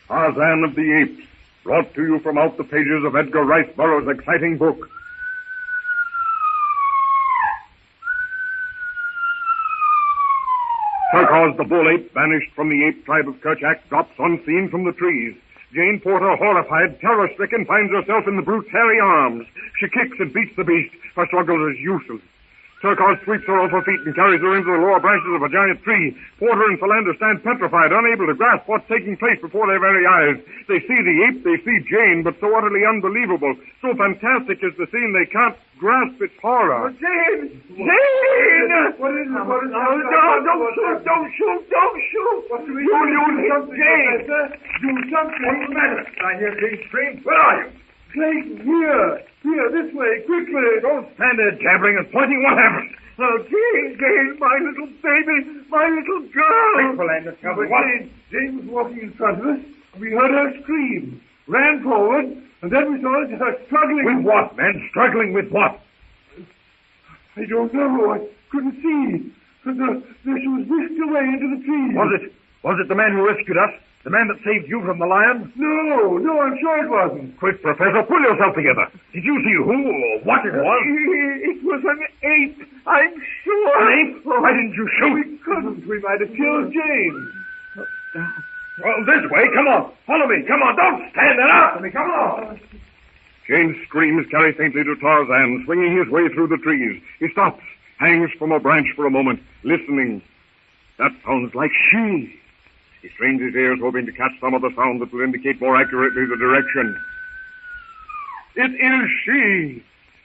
Tarzan of the Apes, brought to you from out the pages of Edgar Rice Burroughs' exciting book. Terkoz the bull ape, banished from the ape tribe of Kerchak, drops unseen from the trees. Jane Porter, horrified, terror-stricken, finds herself in the brute's hairy arms. She kicks and beats the beast. Her struggle is useless. Terkoz sweeps her off her feet and carries her into the lower branches of a giant tree. Porter and Philander stand petrified, unable to grasp what's taking place before their very eyes. They see the ape, they see Jane, but so utterly unbelievable, so fantastic is the scene, they can't grasp its horror. Oh, Jane! Jane! What is it? What is it? No, don't shoot! What do we do? You Jane! Do something. What's the matter? I hear Jane scream. Where are you? Clayton, here, this way, quickly. Don't stand there jabbering and pointing. What happened? Oh, Jane, my little baby, my little girl. Quick, Philander, tell me what? Jane was walking in front of us. We heard her scream, ran forward, and then we saw her struggling. With what, man? Struggling with what? I don't know. I couldn't see. She was whisked away into the trees. Was it the man who rescued us? The man that saved you from the lion? No, I'm sure it wasn't. Quick, Professor, pull yourself together. Did you see who or what it was? It was an ape, I'm sure. An ape? Why didn't you shoot? We couldn't. We might have killed Jane. Well, this way. Come on. Follow me. Come on. Don't stand there after me. Come on. Jane's screams carry faintly to Tarzan, swinging his way through the trees. He stops, hangs from a branch for a moment, listening. That sounds like she. He strains his ears, hoping to catch some of the sound that will indicate more accurately the direction. It is she!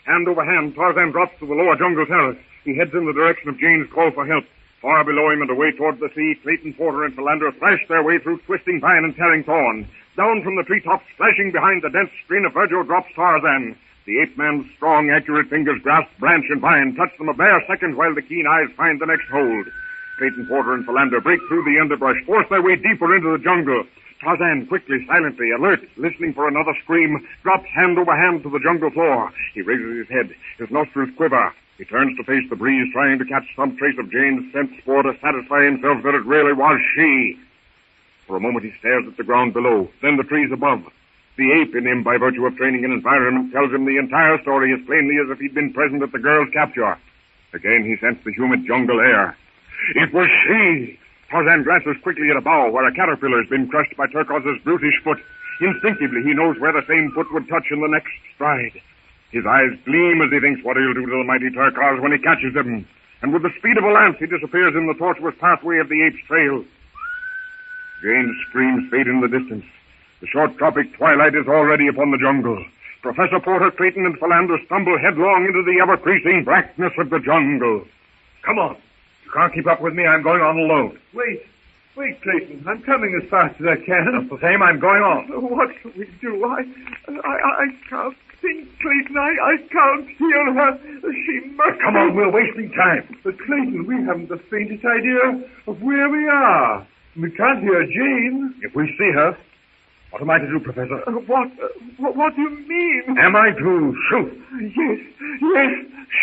Hand over hand, Tarzan drops to the lower jungle terrace. He heads in the direction of Jane's call for help. Far below him and away toward the sea, Clayton, Porter, and Philander thrash their way through twisting vine and tearing thorn. Down from the treetops, flashing behind the dense screen of verdure, drops Tarzan. The ape-man's strong, accurate fingers grasp branch and vine, touch them a bare second while the keen eyes find the next hold. Clayton, Porter, and Philander break through the underbrush, force their way deeper into the jungle. Tarzan, quickly, silently, alert, listening for another scream, drops hand over hand to the jungle floor. He raises his head. His nostrils quiver. He turns to face the breeze, trying to catch some trace of Jane's scent spoor to satisfy himself that it really was she. For a moment he stares at the ground below, then the trees above. The ape in him, by virtue of training and environment, tells him the entire story as plainly as if he'd been present at the girl's capture. Again he sensed the humid jungle air. It was she! Tarzan glances quickly at a bough where a caterpillar has been crushed by Terkoz's brutish foot. Instinctively, he knows where the same foot would touch in the next stride. His eyes gleam as he thinks what he'll do to the mighty Terkoz when he catches him. And with the speed of a lance, he disappears in the tortuous pathway of the ape's trail. Jane's screams fade in the distance. The short tropic twilight is already upon the jungle. Professor Porter, Clayton, and Philander stumble headlong into the ever-increasing blackness of the jungle. Come on. You can't keep up with me. I'm going on alone. Wait, Clayton. I'm coming as fast as I can. Just the same, I'm going on. What shall we do? I can't think, Clayton. I can't hear her. She must... Come on, we're wasting time. But, Clayton, we haven't the faintest idea of where we are. We can't hear Jane. If we see her, what am I to do, Professor? What do you mean? Am I to shoot? Yes,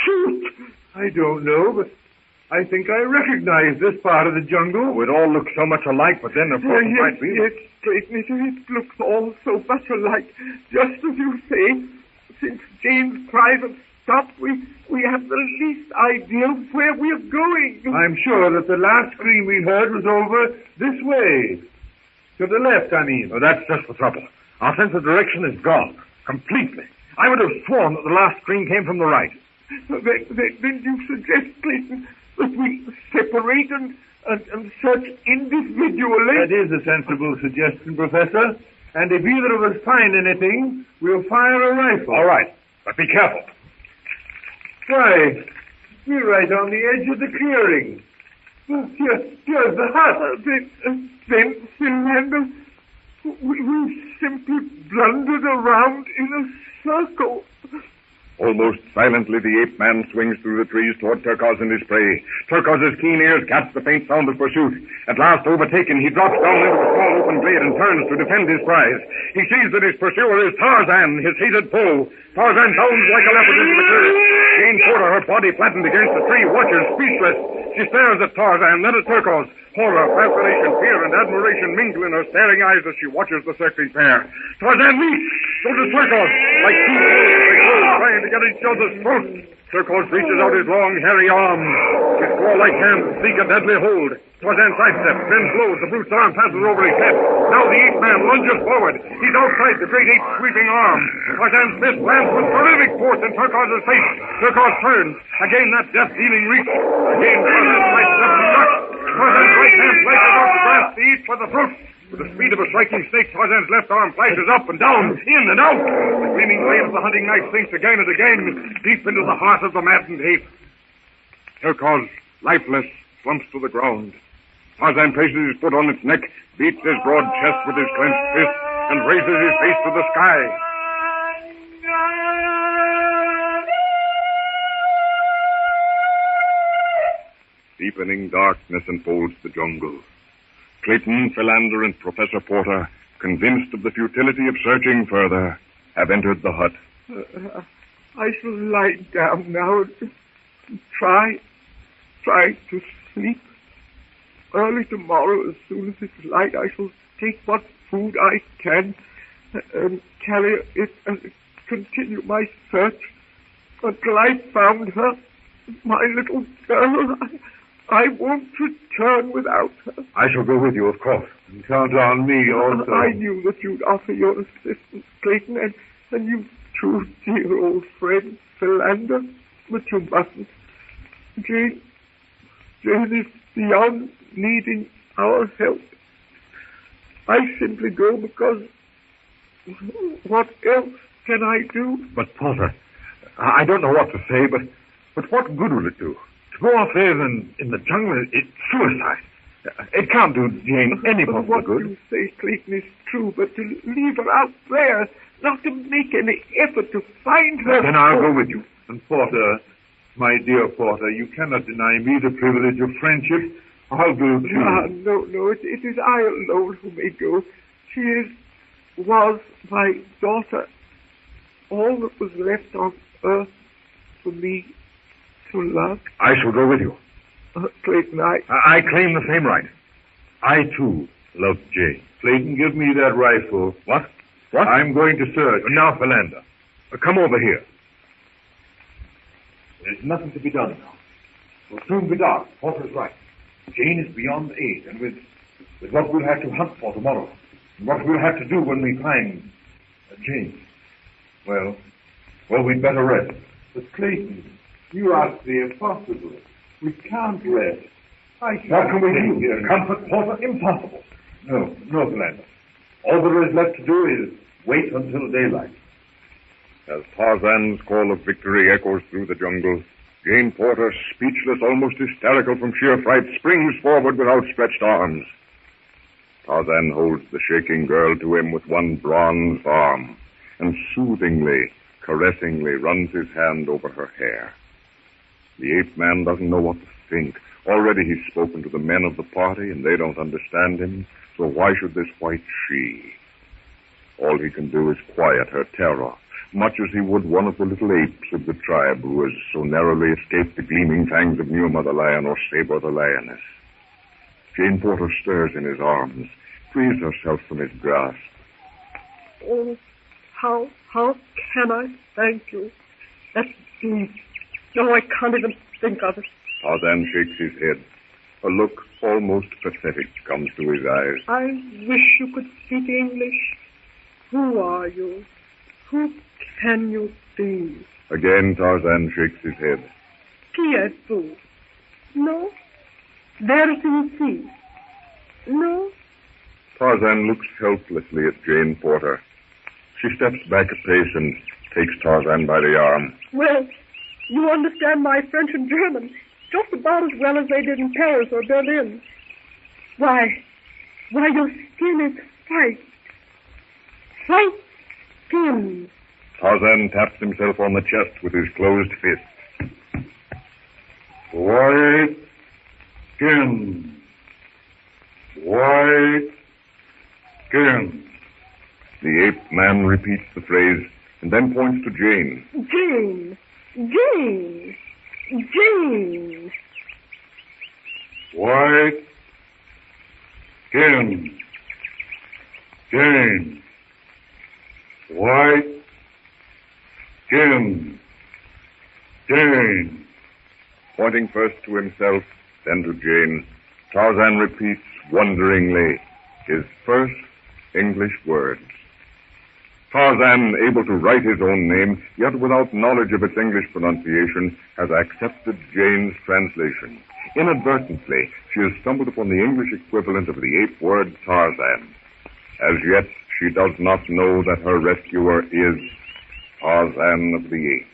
shoot. I don't know, but I think I recognize this part of the jungle. Oh, it all looks so much alike, but then, of course, it might be... Yes, Clayton, it looks all so much alike. Just as you say, since Jane's cries have stopped, we have the least idea of where we're going. I'm sure that the last scream we heard was over this way. To the left, I mean. Oh, that's just the trouble. Our sense of direction is gone. Completely. I would have sworn that the last scream came from the right. Then you suggest, Clayton, that we separate and search individually? That is a sensible suggestion, Professor. And if either of us find anything, we'll fire a rifle. All right. But be careful. Why, we're right on the edge of the clearing. Here's the hut. Then, Philander, we simply blundered around in a circle. Almost silently, the ape-man swings through the trees toward Terkoz and his prey. Terkoz's keen ears catch the faint sound of pursuit. At last, overtaken, he drops down into a small open glade and turns to defend his prize. He sees that his pursuer is Tarzan, his hated foe. Tarzan bounds like a leopard into the clearing. Jane Porter, her body flattened against the tree, watches, speechless. She stares at Tarzan, then at Turcos. Horror, fascination, fear, and admiration mingle in her staring eyes as she watches the circling pair. Tarzan leaps. So does Turcos. Like two wolves, they go trying to get each other's throats. Turcos reaches out his long, hairy arms. His claw-like hands seek a deadly hold. Tarzan sidesteps, bends low. The brute's arm passes over his head. Now the ape man lunges forward. He's outside the great ape's sweeping arm. Tarzan's fist lands with terrific force in Turcos' face. Turcos turns. Again that death-dealing reach. Again Tarzan sidesteps and ducks. Tarzan's right hand flashes out to grasp the ape for the throat. With the speed of a striking snake, Tarzan's left arm flashes up and down, in and out. The gleaming blade of the hunting knife sinks again and again, deep into the heart of the maddened ape. Turcos, lifeless, slumps to the ground. Tarzan places his foot on its neck, beats his broad chest with his clenched fist, and raises his face to the sky. Deepening darkness enfolds the jungle. Clayton, Philander, and Professor Porter, convinced of the futility of searching further, have entered the hut. I shall lie down now and try to sleep. Early tomorrow, as soon as it's light, I shall take what food I can and carry it and continue my search until I found her, my little girl. I won't return without her. I shall go with you, of course. And count on me also. I knew that you'd offer your assistance, Clayton, and you too, dear old friend, Philander. But you mustn't. Jane is beyond needing our help. I simply go because what else can I do? But, Porter, I don't know what to say, but what good will it do? To go off there in the jungle, it's suicide. It can't do Jane any possible what good. What you say, Clayton, is true, but to leave her out there, not to make any effort to find her... Then I'll go with you. And Porter, my dear Porter, you cannot deny me the privilege of friendship. I'll go too. No, it is I alone who may go. She was my daughter, all that was left on earth for me to love. I shall go with you. Clayton, I claim the same right. I, too, love Jane. Clayton, give me that rifle. What? I'm going to search. Now, Philander, come over here. There's nothing to be done now. It'll soon be dark. Porter's right. Jane is beyond aid, and with what we'll have to hunt for tomorrow, and what we'll have to do when we find Jane, well, we'd better rest. But Clayton, you ask the impossible. We can't rest. What can we do here? Comfort Porter? Impossible. No, Philander. All there is left to do is wait until daylight. As Tarzan's call of victory echoes through the jungle, Jane Porter, speechless, almost hysterical from sheer fright, springs forward with outstretched arms. Tarzan holds the shaking girl to him with one bronzed arm and soothingly, caressingly runs his hand over her hair. The ape man doesn't know what to think. Already he's spoken to the men of the party, and they don't understand him, so why should this white she? All he can do is quiet her terror, much as he would one of the little apes of the tribe who has so narrowly escaped the gleaming fangs of Numa the lion or Saber the lioness. Jane Porter stirs in his arms, frees herself from his grasp. Oh, how can I thank you? That's deep. No, I can't even think of it. Tarzan shakes his head. A look almost pathetic comes to his eyes. I wish you could speak English. Who are you? Who can you be? Again, Tarzan shakes his head. Qui êtes-vous? No. There you see. No. Tarzan looks helplessly at Jane Porter. She steps back a pace and takes Tarzan by the arm. Well, you understand my French and German just about as well as they did in Paris or Berlin. Why, your skin is white. White skin. Tarzan taps himself on the chest with his closed fist. White skin. White skin. The ape man repeats the phrase and then points to Jane. Jane. Jane. Jane. White skin. Jane. White skin. Jane. Pointing first to himself, then to Jane, Tarzan repeats wonderingly his first English words. Tarzan, able to write his own name, yet without knowledge of its English pronunciation, has accepted Jane's translation. Inadvertently, she has stumbled upon the English equivalent of the ape word Tarzan. As yet, she does not know that her rescuer is Tarzan of the Apes.